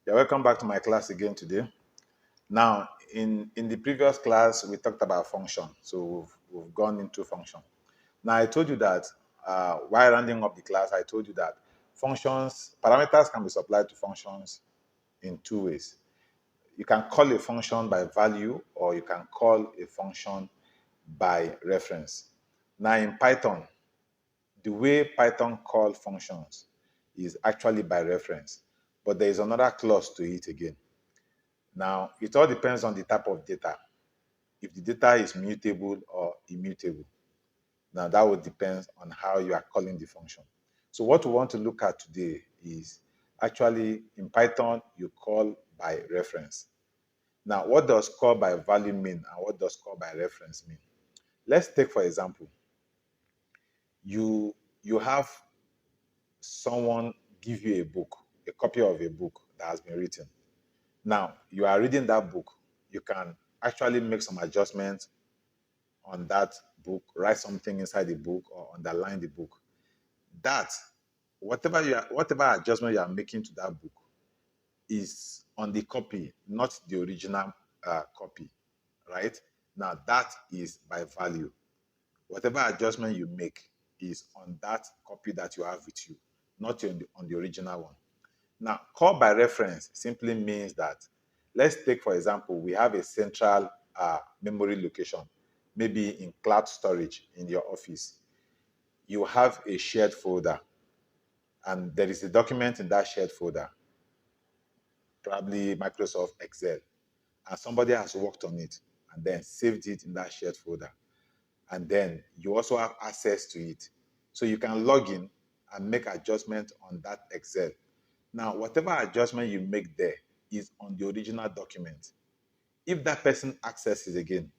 Yeah, welcome back to my class again today. Now, in the previous class, we talked about function. So we've gone into function. Now, I told you that while rounding up the class, I told you that parameters can be supplied to functions in two ways. You can call a function by value or you can call a function by reference. Now, in Python, the way Python call functions is actually by reference, but there is another clause to it again. Now, it all depends on the type of data. If the data is mutable or immutable. Now, that would depend on how you are calling the function. So what we want to look at today is actually in Python, you call by reference. Now, what does call by value mean and what does call by reference mean? Let's take, for example, you have someone give you a book, a copy of a book that has been written. Now, you are reading that book. You can actually make some adjustments on that book, write something inside the book, or underline the book. That, whatever adjustment you are making to that book is on the copy, not the original copy, right? Now, that is by value. Whatever adjustment you make is on that copy that you have with you, not on the original one. Now, call by reference simply means that, let's take, for example, we have a central memory location, maybe in cloud storage in your office. You have a shared folder, and there is a document in that shared folder, probably Microsoft Excel, and somebody has worked on it and then saved it in that shared folder. And then you also have access to it. So you can log in and make adjustments on that Excel. Now, whatever adjustment you make there is on the original document. If that person accesses again,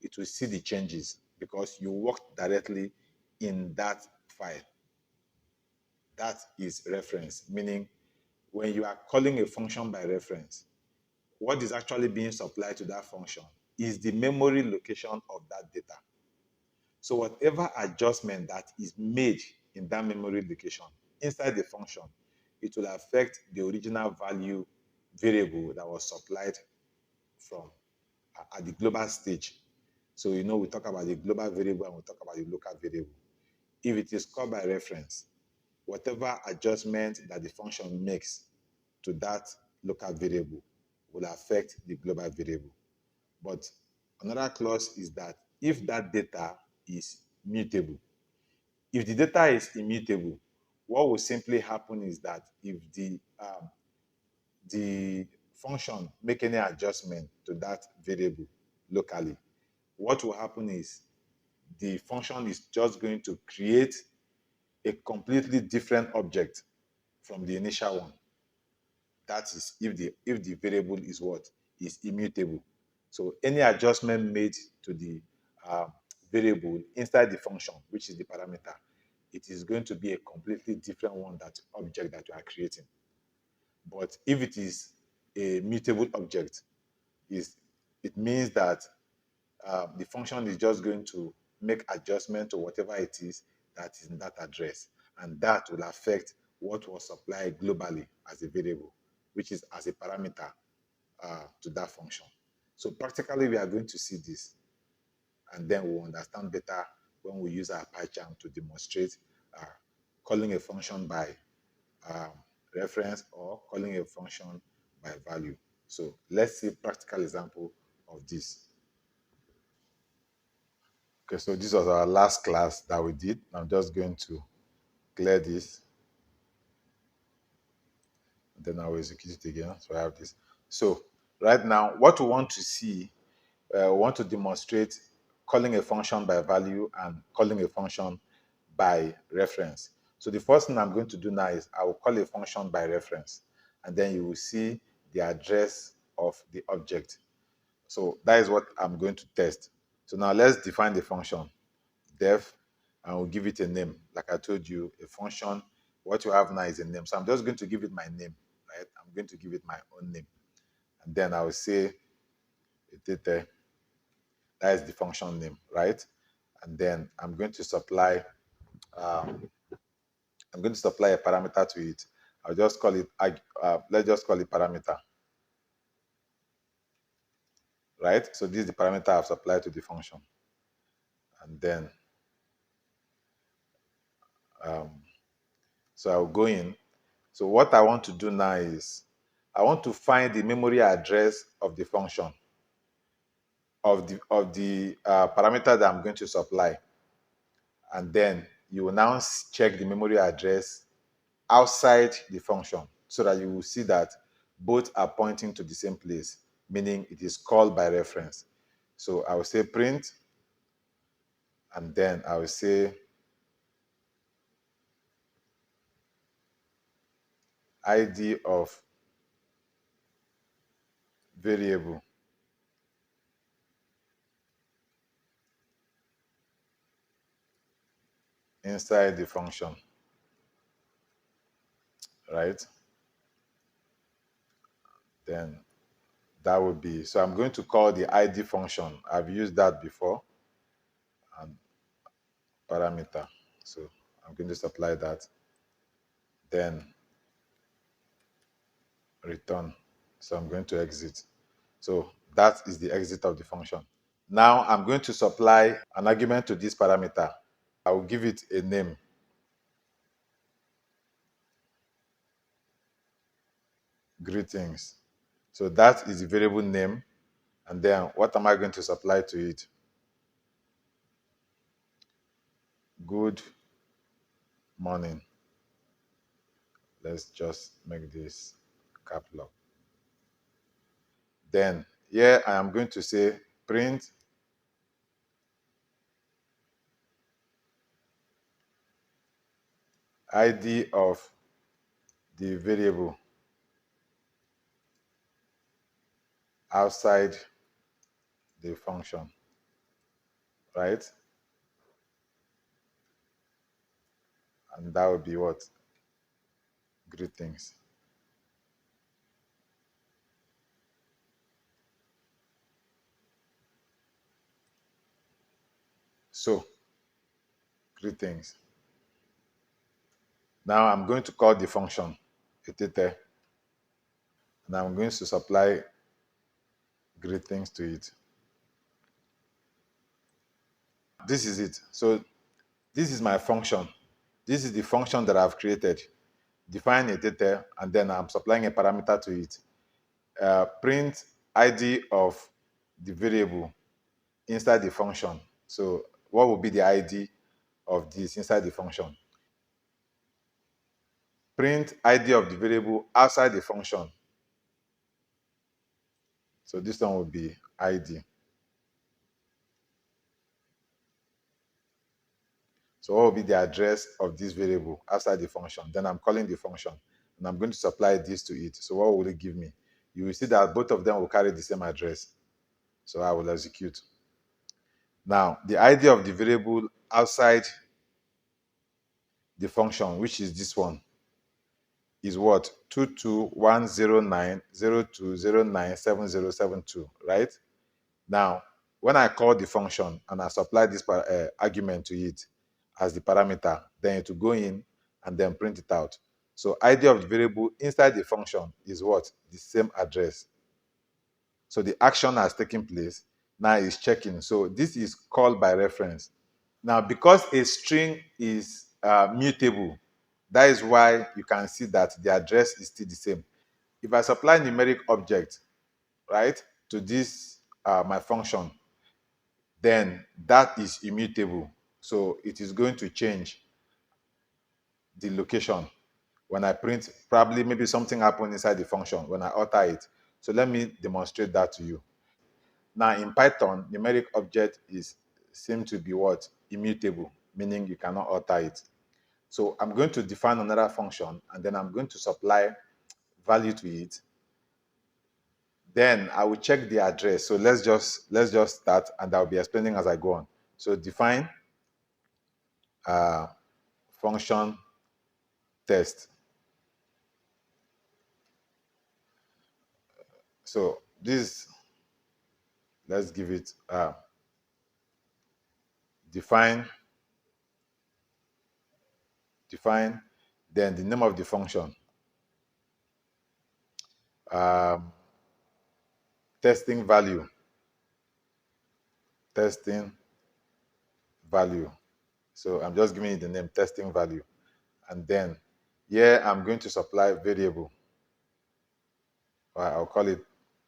it will see the changes because you worked directly in that file. That is reference, meaning when you are calling a function by reference, what is actually being supplied to that function is the memory location of that data. So whatever adjustment that is made in that memory location inside the function, it will affect the original value variable that was supplied from at the global stage. So we talk about the global variable and we talk about the local variable. If it is called by reference, whatever adjustment that the function makes to that local variable will affect the global variable. But another clause is that if that data is mutable, if the data is immutable, what will simply happen is that if the function make any adjustment to that variable locally, what will happen is the function is just going to create a completely different object from the initial one. That is if the variable is what is immutable. So any adjustment made to the uh, variable inside the function, which is the parameter, it is going to be a completely different one, that object that you are creating. But if it is a mutable object, it means that the function is just going to make adjustment to whatever it is that is in that address, and that will affect what was supplied globally as a variable, which is as a parameter to that function. So practically, we are going to see this, and then we'll understand better when we use our PyCharm to demonstrate uh, calling a function by um, reference or calling a function by value. So let's see a practical example of this. Okay, so this was our last class that we did. I'm just going to clear this. Then I will execute it again. So I have this. So right now, what we want to see, we want to demonstrate calling a function by value and calling a function by reference. So the first thing I'm going to do now is I will call a function by reference, and then you will see the address of the object. So that is what I'm going to test. So now let's define the function, def, and we'll give it a name. Like I told you, a function, what you have now is a name. So I'm just going to give it my name, right? I'm going to give it my own name. And then I will say, that is the function name, right? And then I'm going to supply a parameter to it. I'll just call it, let's just call it parameter, right? So this is the parameter I've supplied to the function. And then, um, so I'll go in. So what I want to do now is, I want to find the memory address of the function, of the parameter that I'm going to supply. And then you will now check the memory address outside the function so that you will see that both are pointing to the same place, meaning it is called by reference. So I will say print, and then I will say ID of variable inside the function, right? Then that would be, so I'm going to call the ID function. I've used that before, and parameter. So I'm going to supply that, then return. So I'm going to exit. So that is the exit of the function. Now I'm going to supply an argument to this parameter. I will give it a name. Greetings. So that is the variable name. And then what am I going to supply to it? Good morning. Let's just make this cap lock. Then here I am going to say print ID of the variable outside the function, right? And that would be what? Greetings. So, greetings. Now I'm going to call the function pt1, and I'm going to supply greetings to it. This is it. So this is my function. This is the function that I've created. Define a data, and then I'm supplying a parameter to it. Print ID of the variable inside the function. So what will be the ID of this inside the function? Print ID of the variable outside the function. So this one will be ID. So what will be the address of this variable outside the function? Then I'm calling the function, and I'm going to supply this to it. So what will it give me? You will see that both of them will carry the same address. So I will execute. Now, the ID of the variable outside the function, which is this one, is what? 2210902097072, right? Now, when I call the function and I supply this argument to it as the parameter, then it will go in and then print it out. So ID of the variable inside the function is what? The same address. So the action has taken place. Now it's checking. So this is called by reference. Now, because a string is mutable, that is why you can see that the address is still the same. If I supply numeric object, right, to this my function, then that is immutable. So it is going to change the location when I print. Probably maybe something happened inside the function when I alter it. So let me demonstrate that to you. Now in Python, numeric object is seem to be what? Immutable, meaning you cannot alter it. So I'm going to define another function, and then I'm going to supply value to it. Then I will check the address. So let's just start, and I'll be explaining as I go on. So define function test. So this, let's give it define, then the name of the function. um, testing value, testing value. So I'm just giving it the name testing value. And then here I'm going to supply variable. Or I'll call it,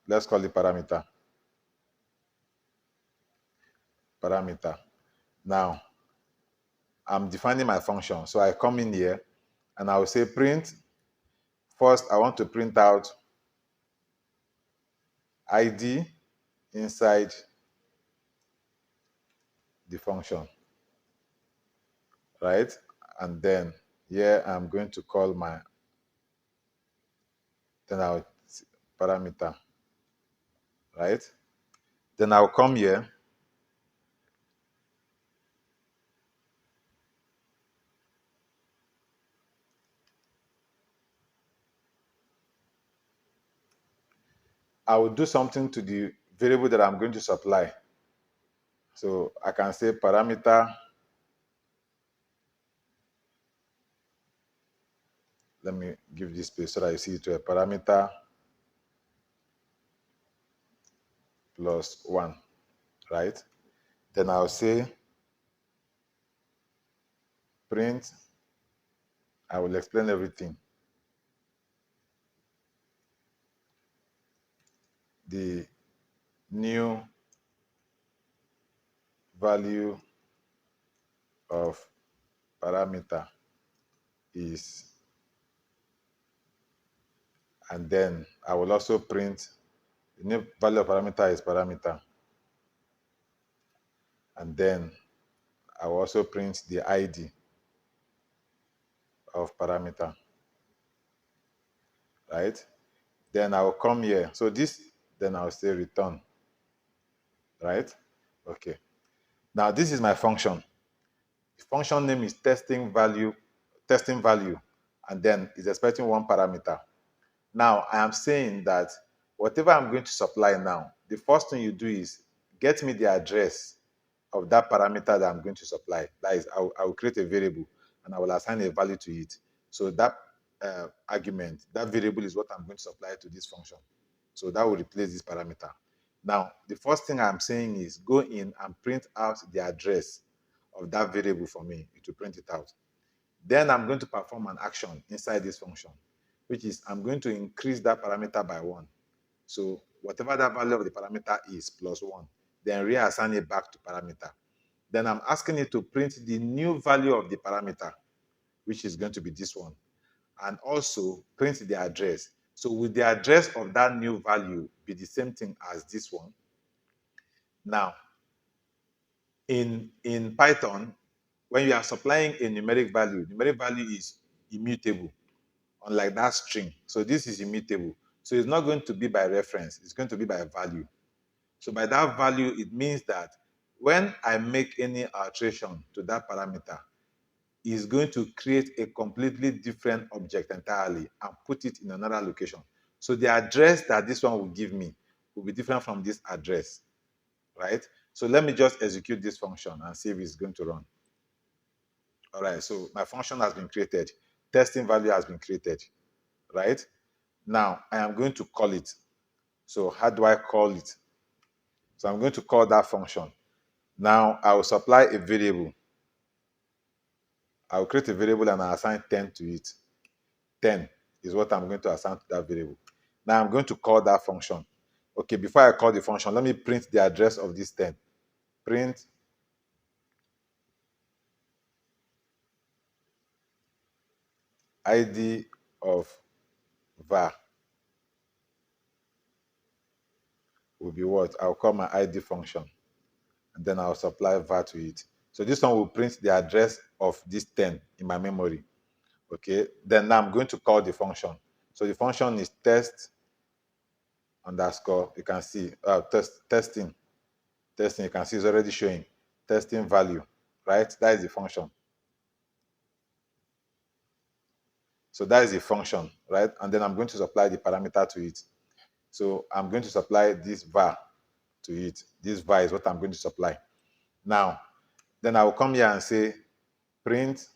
let's call it parameter. Parameter. Now I'm defining my function. So I come in here and I will say print. First, I want to print out ID inside the function, right? And then here I'm going to call my, then I'll parameter, right? Then I'll come here. I will do something to the variable that I'm going to supply. So I can say parameter. Let me give this space so that you see it to a parameter plus 1, right? Then I'll say print. I will explain everything. The new value of parameter is, and then I will also print the new value of parameter is parameter, and then I will also print the ID of parameter, right? Then I will come here. So this, then I'll say return, right? Okay. Now this is my function. The function name is testing value, and then it's expecting one parameter. Now I am saying that whatever I'm going to supply now, the first thing you do is get me the address of that parameter that I'm going to supply. That is, I will create a variable and I will assign a value to it. So that argument, that variable is what I'm going to supply to this function. So that will replace this parameter. Now, the first thing I'm saying is go in and print out the address of that variable for me to print it out. Then I'm going to perform an action inside this function, which is I'm going to increase that parameter by 1. So whatever that value of the parameter is plus 1, then reassign it back to parameter. Then I'm asking it to print the new value of the parameter, which is going to be this one, and also print the address. So will the address of that new value be the same thing as this one? Now, in Python, when you are supplying a numeric value is immutable, unlike that string. So this is immutable. So it's not going to be by reference, it's going to be by value. So by that value, it means that when I make any alteration to that parameter, it's going to create a completely different object entirely and put it in another location. So the address that this one will give me will be different from this address, right? So let me just execute this function and see if it's going to run. All right, so my function has been created. Testing value has been created, right? Now I am going to call it. So how do I call it? So I'm going to call that function. Now I will supply a variable. I will create a variable and I assign 10 to it. 10 is what I'm going to assign to that variable. Now I'm going to call that function. Okay, before I call the function, let me print the address of this 10. Print ID of var will be what? I'll call my ID function, and then I'll supply var to it. So this one will print the address of this 10 in my memory. Okay, then now I'm going to call the function. So the function is test underscore, you can see, testing. You can see it's already showing testing value, right? That is the function. So that is the function, right? And then I'm going to supply the parameter to it. So I'm going to supply this var to it. This var is what I'm going to supply. Now, then I will come here and say print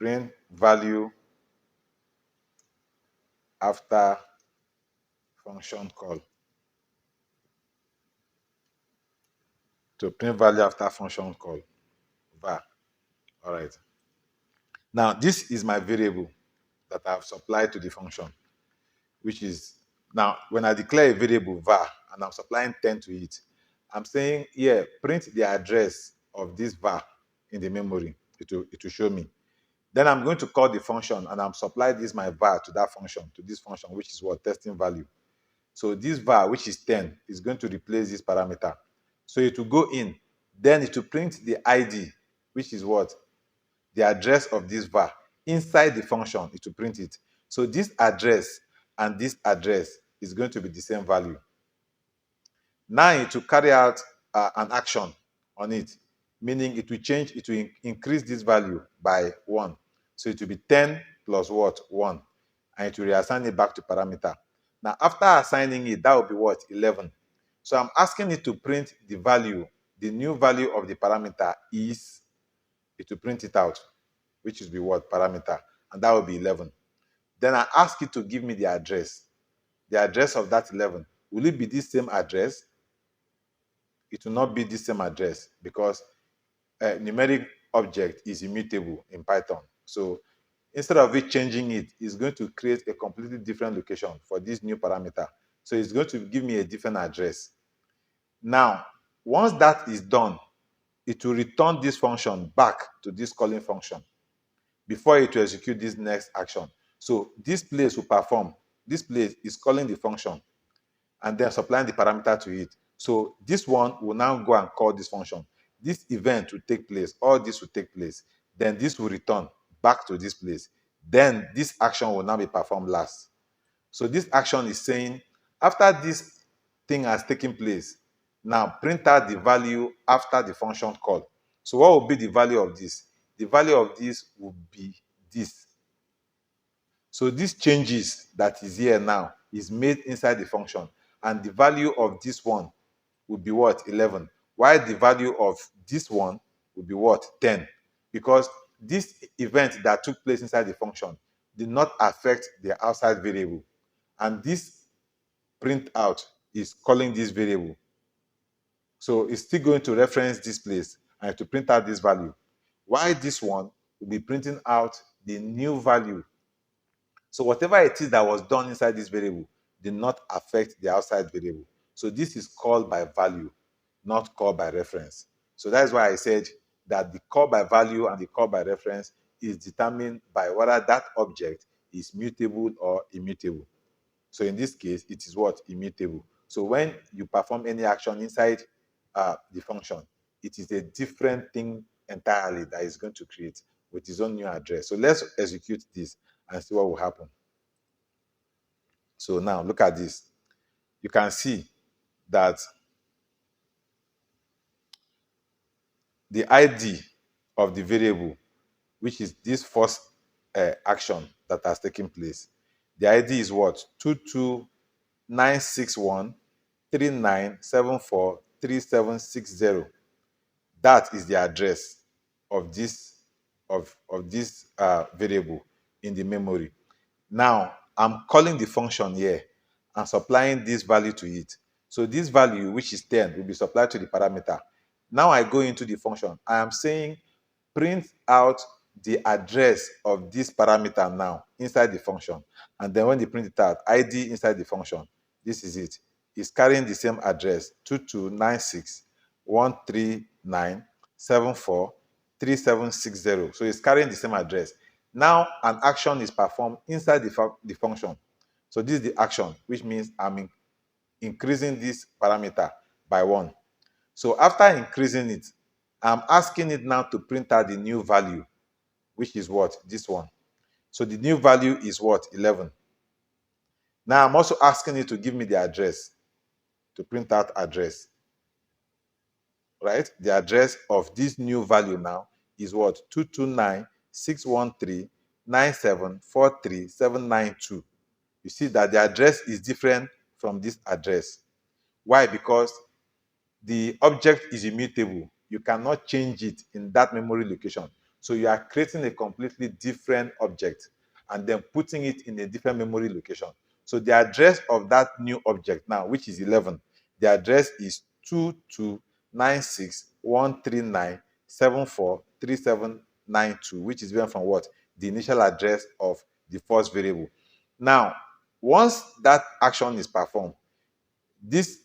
print value after function call. To print value after function call, var. All right. Now, this is my variable that I've supplied to the function, which is, now, when I declare a variable var and I'm supplying 10 to it, I'm saying, yeah, print the address of this var in the memory. It will show me. Then I'm going to call the function and I'm supplying this my var to that function, to this function, which is what? Testing value. So this var, which is 10, is going to replace this parameter. So it will go in. Then it will print the ID, which is what? The address of this var. Inside the function, it will print it. So this address and this address is going to be the same value. Now it will carry out an action on it, meaning it will change, it will increase this value by 1. So it will be 10 plus what? 1. And it will reassign it back to parameter. Now, after assigning it, that will be what? 11. So I'm asking it to print the value, the new value of the parameter is, it will print it out, which is the what? Parameter. And that will be 11. Then I ask it to give me the address of that 11. Will it be this same address? It will not be the same address because a numeric object is immutable in Python. So instead of it changing it, it's going to create a completely different location for this new parameter. So it's going to give me a different address. Now, once that is done, it will return this function back to this calling function before it will execute this next action. So this place will perform. This place is calling the function and then supplying the parameter to it. So this one will now go and call this function. This event will take place, all this will take place. Then this will return back to this place. Then this action will now be performed last. So this action is saying, after this thing has taken place, now print out the value after the function call. So what will be the value of this? The value of this will be this. So these changes that is here now is made inside the function. And the value of this one will be what? 11. While the value of this one will be what? 10. Because this event that took place inside the function did not affect the outside variable. And this print out is calling this variable. So it's still going to reference this place and to print out this value. While this one will be printing out the new value. So whatever it is that was done inside this variable did not affect the outside variable. So this is called by value, not called by reference. So that's why I said that the call by value and the call by reference is determined by whether that object is mutable or immutable. So in this case, it is what? Immutable. So when you perform any action inside the function, it is a different thing entirely that is going to create with its own new address. So let's execute this and see what will happen. So now look at this. You can see that the ID of the variable, which is this first action that has taken place, the ID is what? 2296139743760. That is the address of this variable in the memory. Now I'm calling the function here and supplying this value to it. So this value, which is 10, will be supplied to the parameter. Now I go into the function. I am saying print out the address of this parameter now inside the function. And then when you print it out, ID inside the function, this is it. It's carrying the same address, 2296139743760. So it's carrying the same address. Now an action is performed inside the function. So this is the action, which means I'm increasing this parameter by 1. So after increasing it, I'm asking it now to print out the new value, which is what? This one. So the new value is what? 11. Now I'm also asking it to give me the address, to print out address. Right? The address of this new value now is what? 2296139743792. You see that the address is different from this address. Why? Because the object is immutable. You cannot change it in that memory location. So you are creating a completely different object and then putting it in a different memory location. So the address of that new object now, which is 11, the address is 229613974372, which is given from what? The initial address of the first variable. Now, once that action is performed, this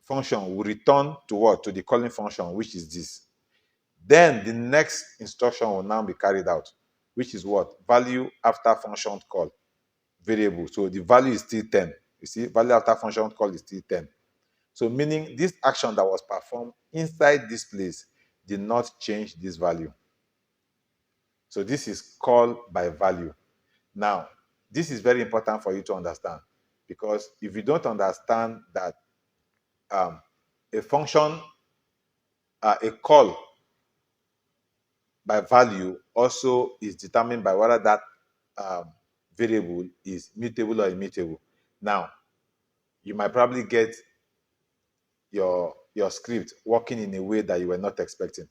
function will return to what? To the calling function, which is this. Then the next instruction will now be carried out, which is what? Value after function call variable. So the value is still 10. You see, value after function call is still 10. So meaning this action that was performed inside this place did not change this value. So this is call by value. Now, this is very important for you to understand, because if you don't understand that a function, a call by value also is determined by whether that variable is mutable or immutable. Now, you might probably get your script working in a way that you were not expecting.